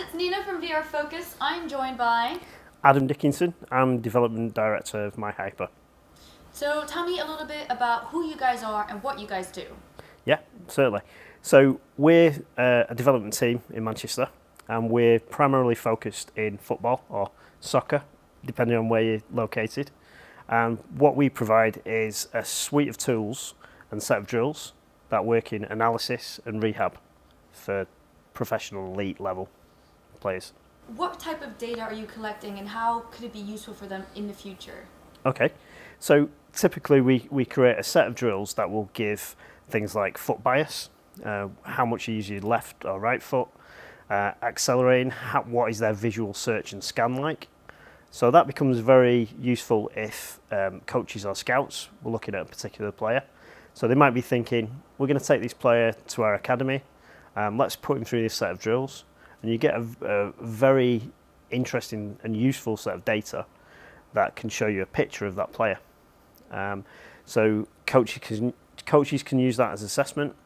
it's Nina from VR Focus. I'm joined by... Adam Dickinson. I'm Development Director of MyHyper. So tell me a little bit about who you guys are and what you guys do. Yeah, certainly. So we're a development team in Manchester, and we're primarily focused in football or soccer, depending on where you're located. And what we provide is a suite of tools and set of drills that work in analysis and rehab for professional elite level players. What type of data are you collecting and how could it be useful for them in the future? Okay, so typically we create a set of drills that will give things like foot bias, how much you use your left or right foot, accelerating, what is their visual search and scan like. So that becomes very useful if coaches or scouts were looking at a particular player. So they might be thinking, we're going to take this player to our academy, let's put him through this set of drills, and you get a very interesting and useful set of data that can show you a picture of that player. So coaches can use that as assessment.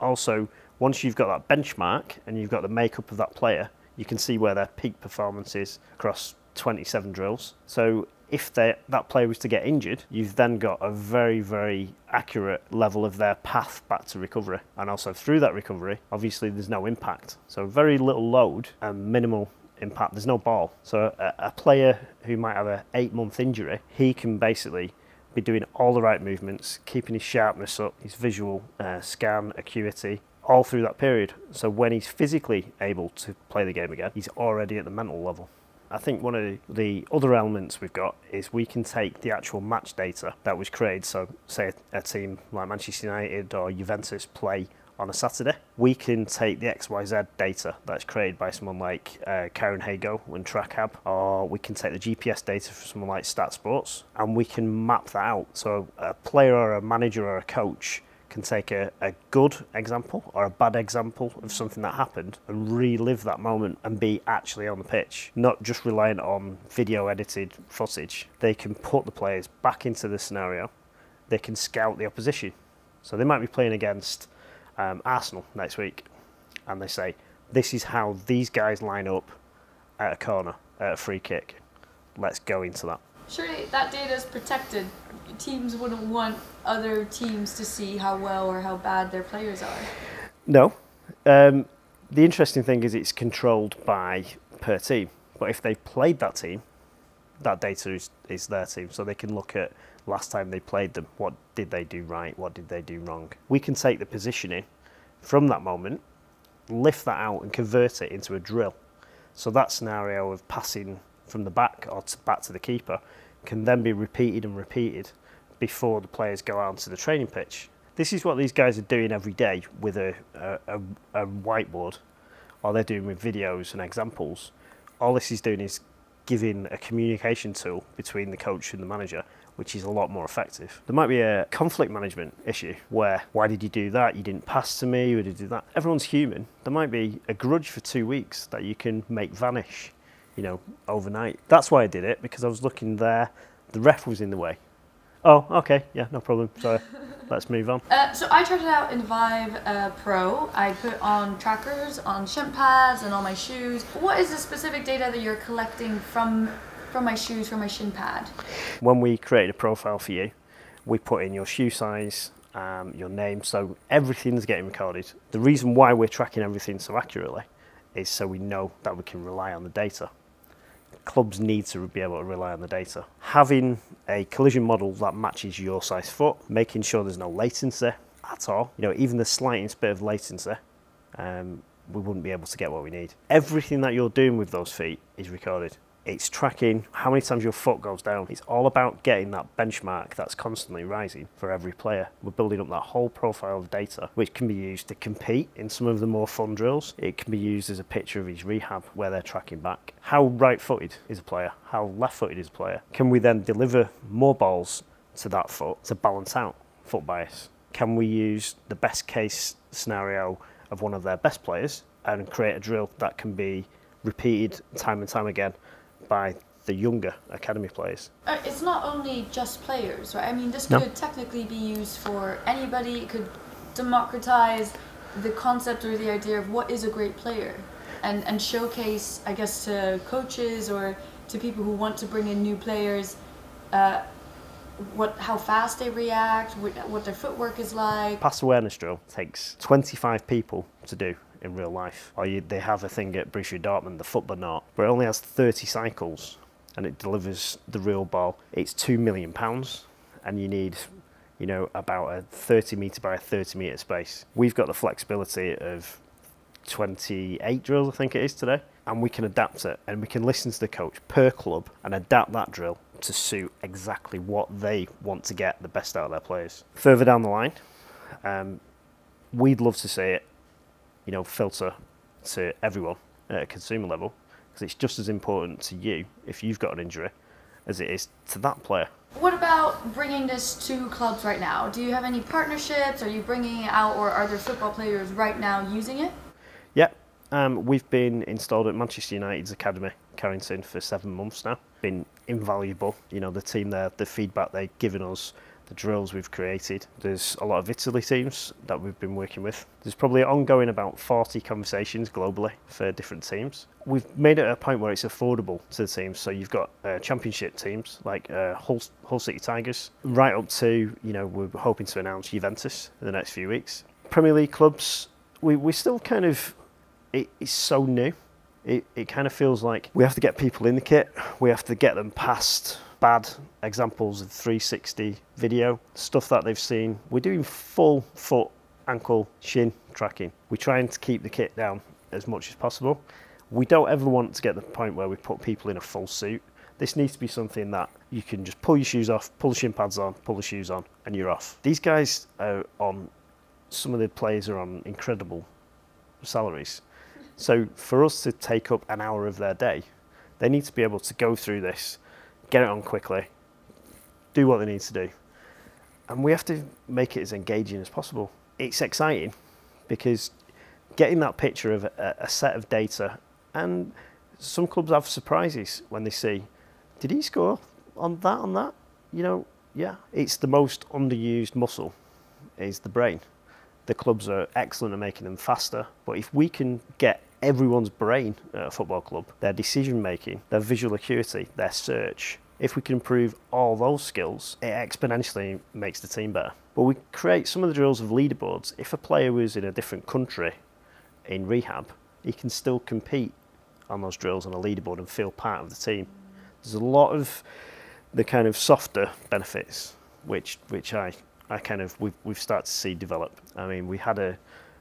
Also, once you've got that benchmark and you've got the makeup of that player, you can see where their peak performance is across 27 drills. So if that player was to get injured, you've then got a very, very accurate level of their path back to recovery. And also through that recovery, obviously there's no impact. So very little load and minimal impact. There's no ball. So a player who might have an 8-month injury, he can basically be doing all the right movements, keeping his sharpness up, his visual scan, acuity, all through that period. So when he's physically able to play the game again, he's already at the mental level. I think one of the other elements we've got is we can take the actual match data that was created. So say a team like Manchester United or Juventus play on a Saturday, we can take the XYZ data that's created by someone like Karen Hago and TrackHab, or we can take the GPS data from someone like StatSports, and we can map that out. So a player or a manager or a coach can take a good example or a bad example of something that happened and relive that moment and be actually on the pitch, not just reliant on video edited footage. They can put the players back into the scenario. They can scout the opposition. So they might be playing against Arsenal next week, and they say, this is how these guys line up at a corner, at a free kick. Let's go into that. Surely that data is protected. Teams wouldn't want other teams to see how well or how bad their players are. No. The interesting thing is it's controlled per team. But if they played that team, that data is their team. So they can look at last time they played them. What did they do right? What did they do wrong? We can take the positioning from that moment, lift that out and convert it into a drill. So that scenario of passing from the back or back to the keeper can then be repeated and repeated before the players go out onto the training pitch. This is what these guys are doing every day with a whiteboard, or they're doing with videos and examples. All this is doing is giving a communication tool between the coach and the manager, which is a lot more effective. There might be a conflict management issue where, why did you do that? You didn't pass to me, you did that. Everyone's human. There might be a grudge for 2 weeks that you can make vanish, overnight. That's why I did it, because I was looking there, the ref was in the way. Oh, okay, yeah, no problem, sorry, let's move on. So I tried it out in Vive Pro. I put on trackers, on shin pads, and on my shoes. What is the specific data that you're collecting from my shoes, from my shin pad? When we create a profile for you, we put in your shoe size, your name, so everything's getting recorded. The reason why we're tracking everything so accurately is so we know that we can rely on the data. Clubs need to be able to rely on the data. Having a collision model that matches your size foot, making sure there's no latency at all, even the slightest bit of latency, we wouldn't be able to get what we need. Everything that you're doing with those feet is recorded. It's tracking how many times your foot goes down. It's all about getting that benchmark that's constantly rising for every player. We're building up that whole profile of data, which can be used to compete in some of the more fun drills. It can be used as a picture of his rehab where they're tracking back. How right-footed is a player? How left-footed is a player? Can we then deliver more balls to that foot to balance out foot bias? Can we use the best case scenario of one of their best players and create a drill that can be repeated time and time again by the younger academy players? It's not only just players, right? I mean, this could technically be used for anybody. It could democratize the concept or the idea of what is a great player. and showcase, I guess, to coaches or to people who want to bring in new players, how fast they react, what their footwork is like. Pass awareness drill takes 25 people to do in real life. They have a thing at Borussia Dortmund, the Football, but it only has 30 cycles and it delivers the real ball. It's £2 million and you need, about a 30 metre by a 30 metre space. We've got the flexibility of 28 drills, I think it is today, and we can adapt it and we can listen to the coach per club and adapt that drill to suit exactly what they want to get the best out of their players. Further down the line, we'd love to see it, filter to everyone at a consumer level, because it's just as important to you if you've got an injury as it is to that player. What about bringing this to clubs right now? Do you have any partnerships? Are you bringing it out, or are there football players right now using it? Yeah, we've been installed at Manchester United's academy, Carrington, for 7 months now. Been invaluable. The team there, the feedback they've given us, the drills we've created. There's a lot of Italy teams that we've been working with. There's probably ongoing about 40 conversations globally for different teams. We've made it a point where it's affordable to the teams. So you've got championship teams like Hull City Tigers, right up to, we're hoping to announce Juventus in the next few weeks. Premier League clubs, we still kind of, it's so new. It kind of feels like we have to get people in the kit. We have to get them past bad examples of 360 video, stuff that they've seen. We're doing full foot, ankle, shin tracking. We're trying to keep the kit down as much as possible. We don't ever want to get to the point where we put people in a full suit. This needs to be something that you can just pull your shoes off, pull the shin pads on, pull the shoes on, and you're off. These guys are on, some of the players are on incredible salaries. So for us to take up an hour of their day, they need to be able to go through this, get it on quickly, do what they need to do. And we have to make it as engaging as possible. It's exciting because getting that picture of a set of data, and some clubs have surprises when they see, did he score on that? Yeah, it's the most underused muscle, is the brain. The clubs are excellent at making them faster, but if we can get everyone's brain at a football club, their decision making, their visual acuity, their search, if we can improve all those skills, it exponentially makes the team better. But we create some of the drills of leaderboards. If a player was in a different country in rehab, he can still compete on those drills on a leaderboard and feel part of the team. There's a lot of the kind of softer benefits which we've started to see develop. I mean, we had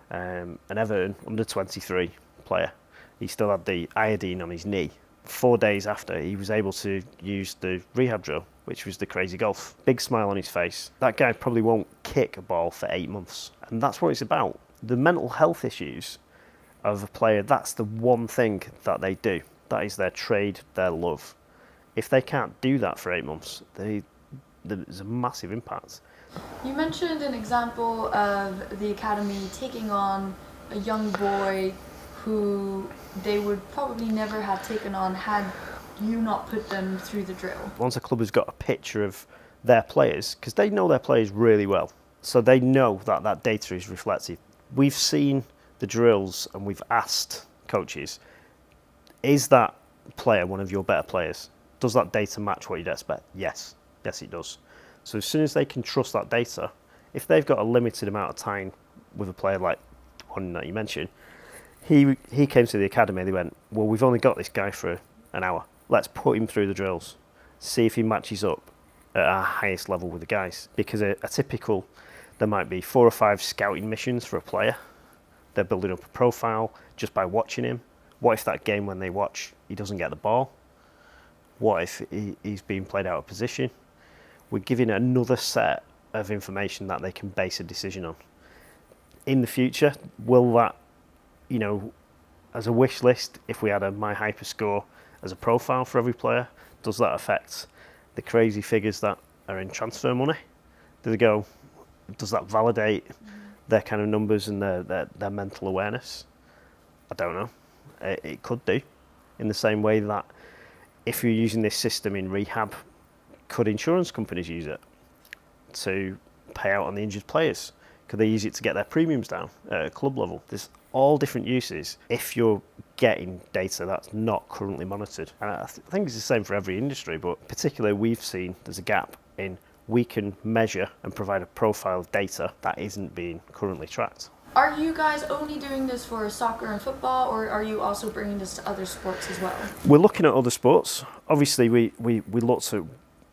an Everton under 23 player. He still had the iodine on his knee. 4 days after, he was able to use the rehab drill, which was the crazy golf. Big smile on his face. That guy probably won't kick a ball for 8 months. And that's what it's about. The mental health issues of a player, that's the one thing that they do. That is their trade, their love. If they can't do that for 8 months, there's a massive impact. You mentioned an example of the academy taking on a young boy who they would probably never have taken on had you not put them through the drill. Once a club has got a picture of their players, because they know their players really well, so they know that that data is reflective. We've seen the drills and we've asked coaches, is that player one of your better players? Does that data match what you'd expect? Yes it does. So as soon as they can trust that data, if they've got a limited amount of time with a player like one that you mentioned, he came to the academy, they went, well, we've only got this guy for an hour. Let's put him through the drills, see if he matches up at our highest level with the guys. Because a typical, there might be 4 or 5 scouting missions for a player. They're building up a profile just by watching him. What if that game when they watch, he doesn't get the ball? What if he's being played out of position? We're giving another set of information that they can base a decision on. In the future, will that, as a wish list, if we had a My Hyper score as a profile for every player, does that affect the crazy figures that are in transfer money? Does that validate their kind of numbers and their mental awareness? I don't know. It could do. In the same way that if you're using this system in rehab, could insurance companies use it to pay out on the injured players? Could they use it to get their premiums down at a club level? There's all different uses. If you're getting data that's not currently monitored. And I think it's the same for every industry, but particularly we've seen there's a gap in we can measure and provide a profile of data that isn't being currently tracked. Are you guys only doing this for soccer and football, or are you also bringing this to other sports as well? We're looking at other sports. Obviously, we looked at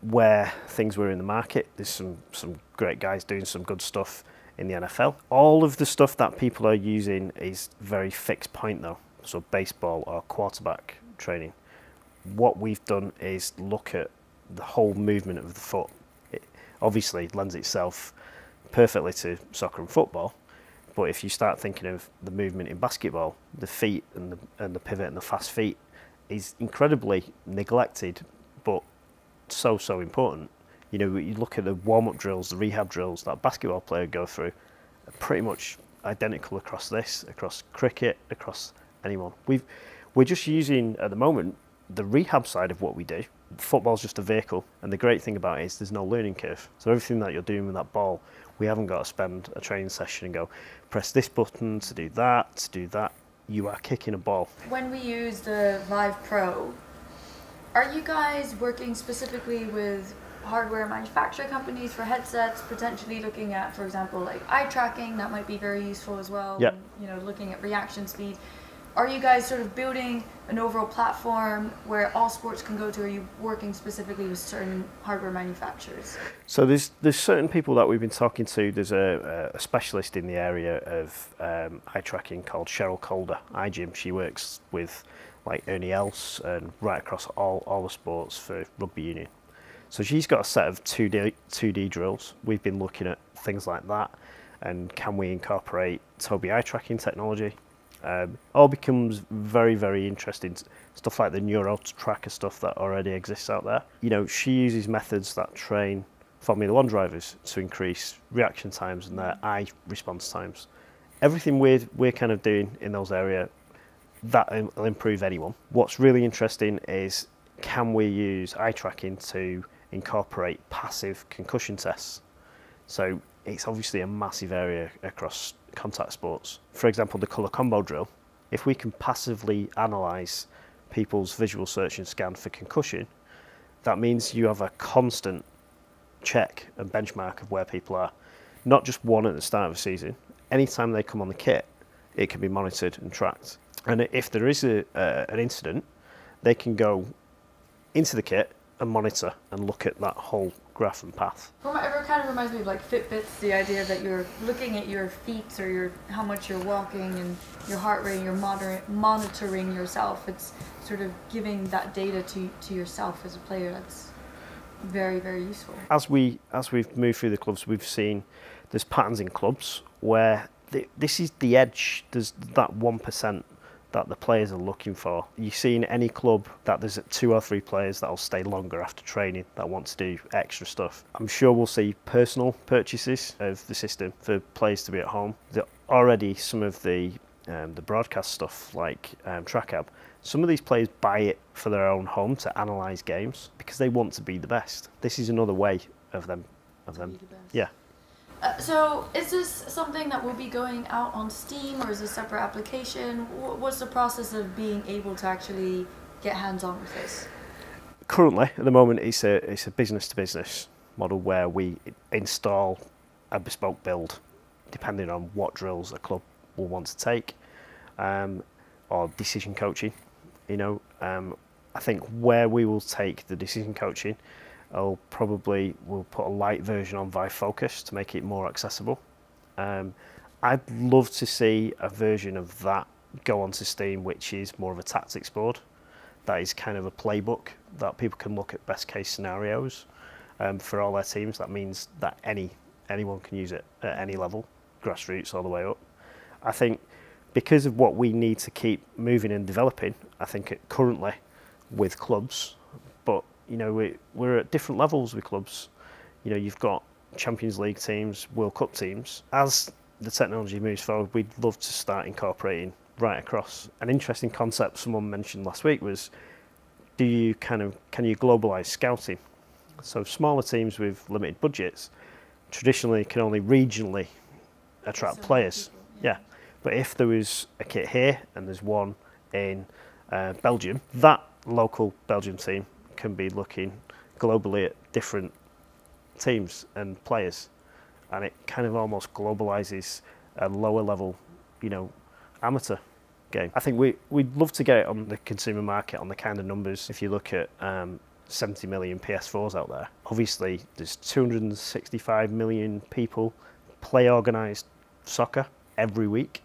where things were in the market. There's some great guys doing some good stuff in the NFL. All of the stuff that people are using is very fixed point though. So baseball or quarterback training. What we've done is look at the whole movement of the foot. It obviously lends itself perfectly to soccer and football, but if you start thinking of the movement in basketball, the feet and the pivot and the fast feet is incredibly neglected, but so important. You know, you look at the warm-up drills, the rehab drills that a basketball player go through, are pretty much identical across cricket, across anyone. We're just using at the moment the rehab side of what we do. Football's just a vehicle, and the great thing about it is there's no learning curve. So everything that you're doing with that ball, we haven't got to spend a training session and go, press this button to do that. You are kicking a ball. When we use the Vive Pro, are you guys working specifically with hardware manufacturer companies for headsets, potentially looking at, for example, like eye tracking? That might be very useful as well. Yep. You know, looking at reaction speed. Are you guys sort of building an overall platform where all sports can go to? Or are you working specifically with certain hardware manufacturers? So there's certain people that we've been talking to. There's a specialist in the area of eye tracking called Cheryl Calder, iGym. She works with like Ernie Els and right across all the sports for rugby union. So she's got a set of 2D drills. We've been looking at things like that, and can we incorporate Tobii eye tracking technology? All becomes very interesting. Stuff like the Neuro Tracker stuff that already exists out there. You know, she uses methods that train Formula One drivers to increase reaction times and their eye response times. Everything we're kind of doing in those areas, that will improve anyone. What's really interesting is, can we use eye tracking to incorporate passive concussion tests? So it's obviously a massive area across contact sports. For example, the colour combo drill, if we can passively analyse people's visual search and scan for concussion, that means you have a constant check and benchmark of where people are. Not just one at the start of the season. Anytime they come on the kit, it can be monitored and tracked. And if there is an incident, they can go into the kit and monitor and look at that whole graph and path. From whatever, kind of reminds me of like Fitbits, the idea that you're looking at your feet or how much you're walking and your heart rate, you're monitoring yourself. It's sort of giving that data to yourself as a player. That's very useful. As we've moved through the clubs, we've seen there's patterns in clubs where this is the edge. There's that 1% that the players are looking for. You see in any club that there's 2 or 3 players that'll stay longer after training, that want to do extra stuff. I'm sure we'll see personal purchases of the system for players to be at home. Already some of the broadcast stuff like TrackAb, some of these players buy it for their own home to analyse games because they want to be the best. This is another way of them. Yeah. So is this something that will be going out on Steam, or is it a separate application? What's the process of being able to actually get hands-on with this? Currently, at the moment, it's a business-to-business model where we install a bespoke build, depending on what drills a club will want to take, or decision coaching. You know, I think where we will take the decision coaching, we'll put a light version on Vive Focus to make it more accessible. I'd love to see a version of that go onto Steam, which is more of a tactics board. That is kind of a playbook that people can look at best case scenarios for all their teams. That means that anyone can use it at any level, grassroots all the way up. I think because of what we need to keep moving and developing, I think currently with clubs, but you know, we're at different levels with clubs. You know, you've got Champions League teams, World Cup teams. As the technology moves forward, we'd love to start incorporating right across. An interesting concept someone mentioned last week was, can you globalise scouting? So smaller teams with limited budgets traditionally can only regionally attract players. Yeah. But if there was a kit here and there's one in Belgium, that local Belgium team can be looking globally at different teams and players, and it kind of almost globalizes a lower level, amateur game. I think we'd love to get it on the consumer market on the kind of numbers. If you look at 70 million PS4s out there, obviously there's 265 million people play organised soccer every week.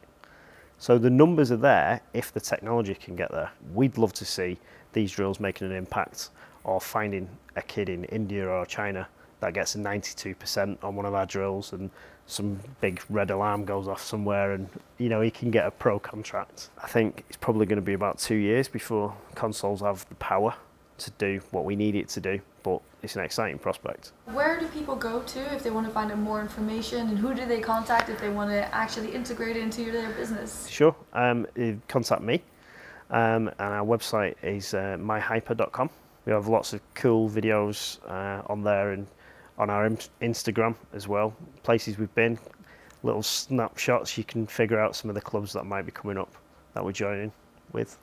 So the numbers are there if the technology can get there. We'd love to see these drills making an impact, or finding a kid in India or China that gets a 92% on one of our drills, and some big red alarm goes off somewhere, and he can get a pro contract. I think it's probably going to be about 2 years before consoles have the power to do what we need it to do, but it's an exciting prospect. Where do people go to if they want to find out more information, and who do they contact if they want to actually integrate it into their business? Sure, contact me, and our website is myhyper.com. We have lots of cool videos on there, and on our Instagram as well, places we've been, little snapshots. You can figure out some of the clubs that might be coming up that we're joining with.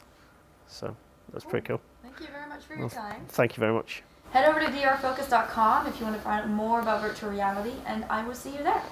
So that's pretty cool. Thank you very much for your time. Thank you very much. Head over to drfocus.com if you want to find out more about virtual reality, and I will see you there.